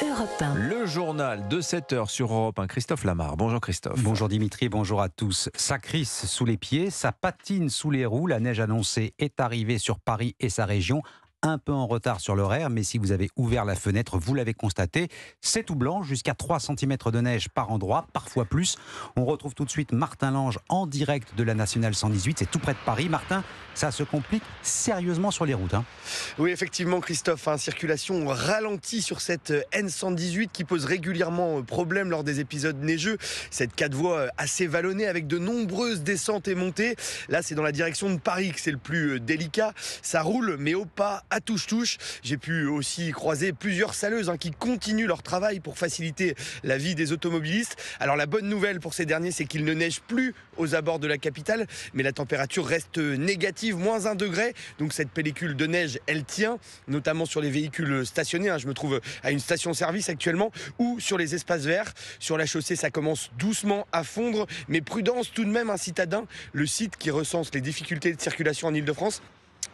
Europe 1. Le journal de 7h sur Europe 1, Christophe Lamar. Bonjour Christophe. Bonjour Dimitri, bonjour à tous. Ça crisse sous les pieds, ça patine sous les roues. La neige annoncée est arrivée sur Paris et sa région. Un peu en retard sur l'horaire, mais si vous avez ouvert la fenêtre, vous l'avez constaté, c'est tout blanc, jusqu'à 3 cm de neige par endroit, parfois plus. On retrouve tout de suite Martin Lange en direct de la Nationale 118, c'est tout près de Paris. Martin, ça se complique sérieusement sur les routes. Oui, effectivement, Christophe, circulation ralentie sur cette N118 qui pose régulièrement problème lors des épisodes neigeux. Cette 4 voies assez vallonnée avec de nombreuses descentes et montées. Là, c'est dans la direction de Paris que c'est le plus délicat. Ça roule, mais au pas, à touche-touche. J'ai pu aussi croiser plusieurs saleuses qui continuent leur travail pour faciliter la vie des automobilistes. Alors la bonne nouvelle pour ces derniers, c'est qu'il ne neige plus aux abords de la capitale, mais la température reste négative, moins 1 degré. Donc cette pellicule de neige, elle tient, notamment sur les véhicules stationnés. Je me trouve à une station-service actuellement, ou sur les espaces verts. Sur la chaussée, ça commence doucement à fondre, mais prudence tout de même, un Citadin, le site qui recense les difficultés de circulation en Ile-de-France,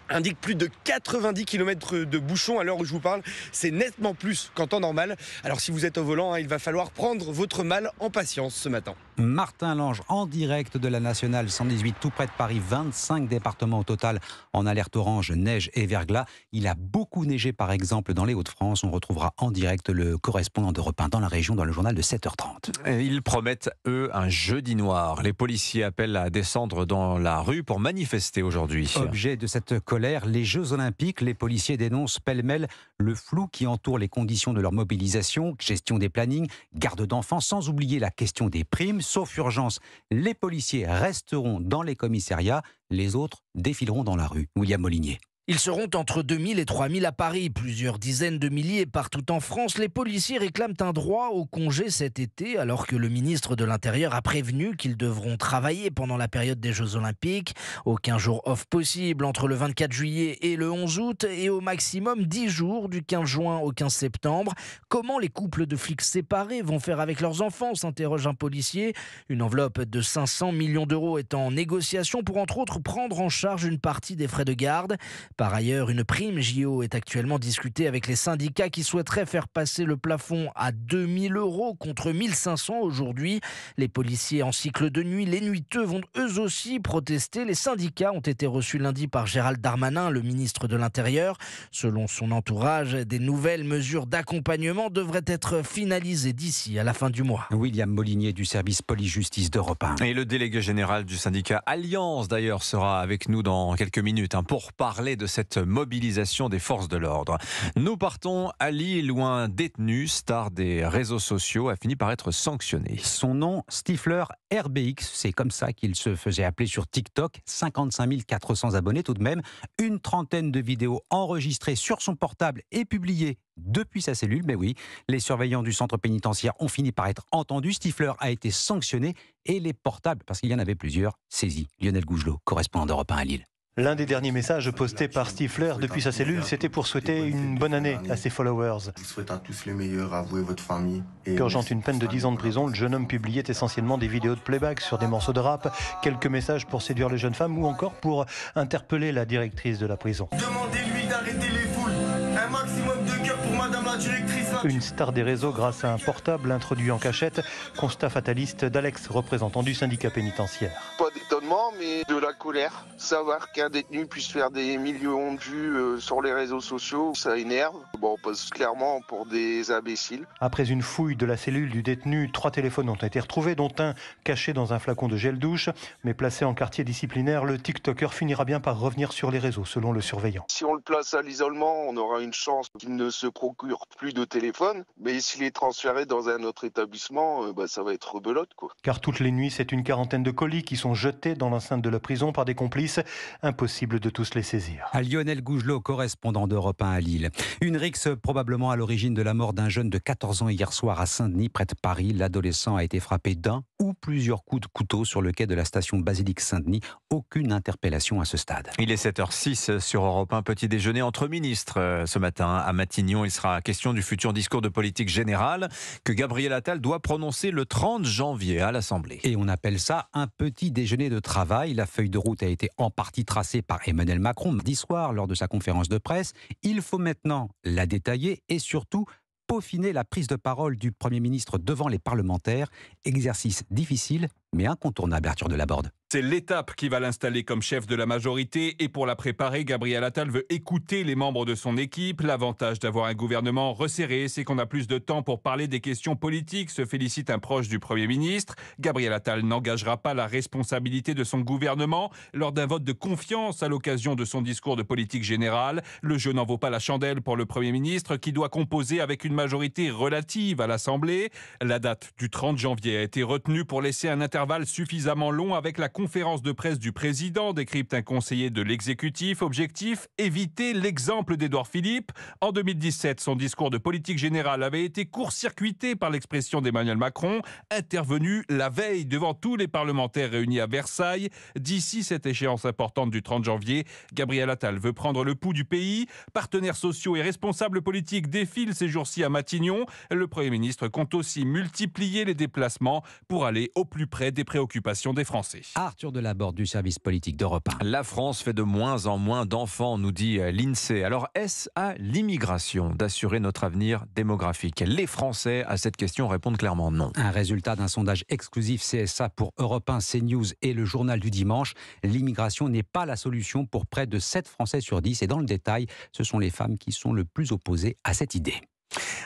indique plus de 90 km de bouchons à l'heure où je vous parle. C'est nettement plus qu'en temps normal. Alors si vous êtes au volant, il va falloir prendre votre mal en patience ce matin. Martin Lange en direct de la Nationale 118, tout près de Paris. 25 départements au total en alerte orange, neige et verglas. Il a beaucoup neigé par exemple dans les Hauts-de-France. On retrouvera en direct le correspondant d'Europe 1 dans la région dans le journal de 7h30. Ils promettent, eux, un jeudi noir. Les policiers appellent à descendre dans la rue pour manifester aujourd'hui. Objet de cette colère, les Jeux Olympiques. Les policiers dénoncent pêle-mêle le flou qui entoure les conditions de leur mobilisation, gestion des plannings, garde d'enfants, sans oublier la question des primes. Sauf urgence, les policiers resteront dans les commissariats, les autres défileront dans la rue. William Molinier. Ils seront entre 2000 et 3000 à Paris, plusieurs dizaines de milliers partout en France. Les policiers réclament un droit au congé cet été, alors que le ministre de l'Intérieur a prévenu qu'ils devront travailler pendant la période des Jeux Olympiques. Aucun jour off possible entre le 24 juillet et le 11 août, et au maximum 10 jours du 15 juin au 15 septembre. Comment les couples de flics séparés vont faire avec leurs enfants, s'interroge un policier. Une enveloppe de 500 millions d'euros est en négociation pour entre autres prendre en charge une partie des frais de garde. Par ailleurs, une prime JO est actuellement discutée avec les syndicats qui souhaiteraient faire passer le plafond à 2000 € contre 1500 aujourd'hui. Les policiers en cycle de nuit, les nuiteux, vont eux aussi protester. Les syndicats ont été reçus lundi par Gérald Darmanin, le ministre de l'Intérieur. Selon son entourage, des nouvelles mesures d'accompagnement devraient être finalisées d'ici à la fin du mois. William Molinier du service police-justice d'Europe 1. Et le délégué général du syndicat Alliance, d'ailleurs, sera avec nous dans quelques minutes pour parler de cette mobilisation des forces de l'ordre. Nous partons à Lille où un détenu, star des réseaux sociaux, a fini par être sanctionné. Son nom, Stifler RBX, c'est comme ça qu'il se faisait appeler sur TikTok. 55 400 abonnés tout de même. Une trentaine de vidéos enregistrées sur son portable et publiées depuis sa cellule. Mais oui, les surveillants du centre pénitentiaire ont fini par être entendus. Stifler a été sanctionné et les portables, parce qu'il y en avait plusieurs, saisis. Lionel Gougelot, correspondant d'Europe 1 à Lille. L'un des derniers messages postés par Stifler depuis sa cellule, c'était pour souhaiter une bonne année à ses followers. Je vous souhaite à tous les meilleurs, à vous et votre famille. Purgeant une peine de 10 ans de prison, le jeune homme publiait essentiellement des vidéos de playback sur des morceaux de rap, quelques messages pour séduire les jeunes femmes ou encore pour interpeller la directrice de la prison. Demandez-lui d'arrêter les foules. Un maximum de cœur pour madame la directrice. Une star des réseaux grâce à un portable introduit en cachette, constat fataliste d'Alex, représentant du syndicat pénitentiaire. Pas d'étonnement, mais de la colère. Savoir qu'un détenu puisse faire des millions de vues sur les réseaux sociaux, ça énerve. Bon, on passe clairement pour des imbéciles. Après une fouille de la cellule du détenu, 3 téléphones ont été retrouvés, dont un caché dans un flacon de gel douche. Mais placé en quartier disciplinaire, le TikToker finira bien par revenir sur les réseaux, selon le surveillant. Si on le place à l'isolement, on aura une chance qu'il ne se procure plus de téléphone. Mais s'il est transféré dans un autre établissement, ça va être rebelote, quoi. Car toutes les nuits, c'est une quarantaine de colis qui sont jetés dans l'enceinte de la prison par des complices. Impossible de tous les saisir. À Lionel Gougelot, correspondant d'Europe 1 à Lille. Une rixe probablement à l'origine de la mort d'un jeune de 14 ans hier soir à Saint-Denis, près de Paris. L'adolescent a été frappé d'un ou plusieurs coups de couteau sur le quai de la station Basilique Saint-Denis. Aucune interpellation à ce stade. Il est 7h06 sur Europe 1, petit déjeuner entre ministres ce matin à Matignon. Il sera question du futur discours de politique générale que Gabriel Attal doit prononcer le 30 janvier à l'Assemblée. Et on appelle ça un petit déjeuner de travail. La feuille de route a été en partie tracée par Emmanuel Macron mardi soir lors de sa conférence de presse. Il faut maintenant la détailler et surtout peaufiner la prise de parole du Premier ministre devant les parlementaires. Exercice difficile, mais incontournable, Arthur Delaborde. C'est l'étape qui va l'installer comme chef de la majorité et pour la préparer, Gabriel Attal veut écouter les membres de son équipe. L'avantage d'avoir un gouvernement resserré, c'est qu'on a plus de temps pour parler des questions politiques, se félicite un proche du Premier ministre. Gabriel Attal n'engagera pas la responsabilité de son gouvernement lors d'un vote de confiance à l'occasion de son discours de politique générale. Le jeu n'en vaut pas la chandelle pour le Premier ministre qui doit composer avec une majorité relative à l'Assemblée. La date du 30 janvier a été retenue pour laisser un intervalle suffisamment long avec la conférence de presse du président, décrypte un conseiller de l'exécutif. Objectif, éviter l'exemple d'Édouard Philippe. En 2017, son discours de politique générale avait été court-circuité par l'expression d'Emmanuel Macron, intervenu la veille devant tous les parlementaires réunis à Versailles. D'ici cette échéance importante du 30 janvier, Gabriel Attal veut prendre le pouls du pays. Partenaires sociaux et responsables politiques défilent ces jours-ci à Matignon. Le Premier ministre compte aussi multiplier les déplacements pour aller au plus près des préoccupations des Français. Arthur Delaborde du service politique d'Europe 1. La France fait de moins en moins d'enfants, nous dit l'INSEE. Alors, est-ce à l'immigration d'assurer notre avenir démographique? Les Français, à cette question, répondent clairement non. Un résultat d'un sondage exclusif CSA pour Europe 1, CNews et le journal du dimanche. L'immigration n'est pas la solution pour près de 7 Français sur 10. Et dans le détail, ce sont les femmes qui sont le plus opposées à cette idée.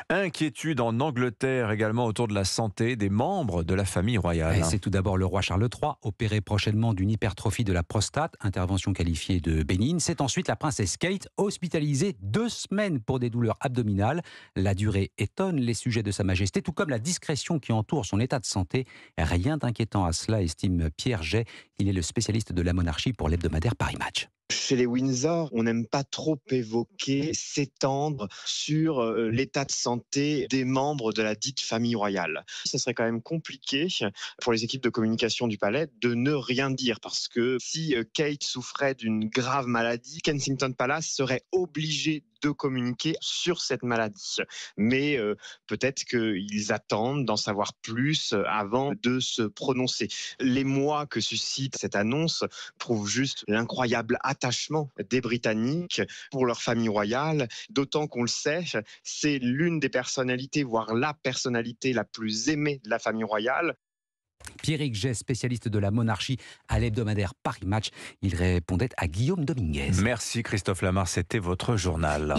Inquiétude en Angleterre également autour de la santé des membres de la famille royale. C'est tout d'abord le roi Charles III, opéré prochainement d'une hypertrophie de la prostate, intervention qualifiée de bénigne. C'est ensuite la princesse Kate, hospitalisée 2 semaines pour des douleurs abdominales. La durée étonne les sujets de Sa Majesté, tout comme la discrétion qui entoure son état de santé. Rien d'inquiétant à cela, estime Pierre Jay. Il est le spécialiste de la monarchie pour l'hebdomadaire Paris Match. Chez les Windsor, on n'aime pas trop évoquer, s'étendre sur l'état de santé des membres de la dite famille royale. Ce serait quand même compliqué pour les équipes de communication du palais de ne rien dire parce que si Kate souffrait d'une grave maladie, Kensington Palace serait obligé de communiquer sur cette maladie. Mais peut-être qu'ils attendent d'en savoir plus avant de se prononcer. Les mois que suscite cette annonce prouvent juste l'incroyable attachement des Britanniques pour leur famille royale, d'autant qu'on le sait, c'est l'une des personnalités, voire la personnalité la plus aimée de la famille royale. Pierrick Jay, spécialiste de la monarchie à l'hebdomadaire Paris Match. Il répondait à Guillaume Dominguez. Merci Christophe Lamar, c'était votre journal.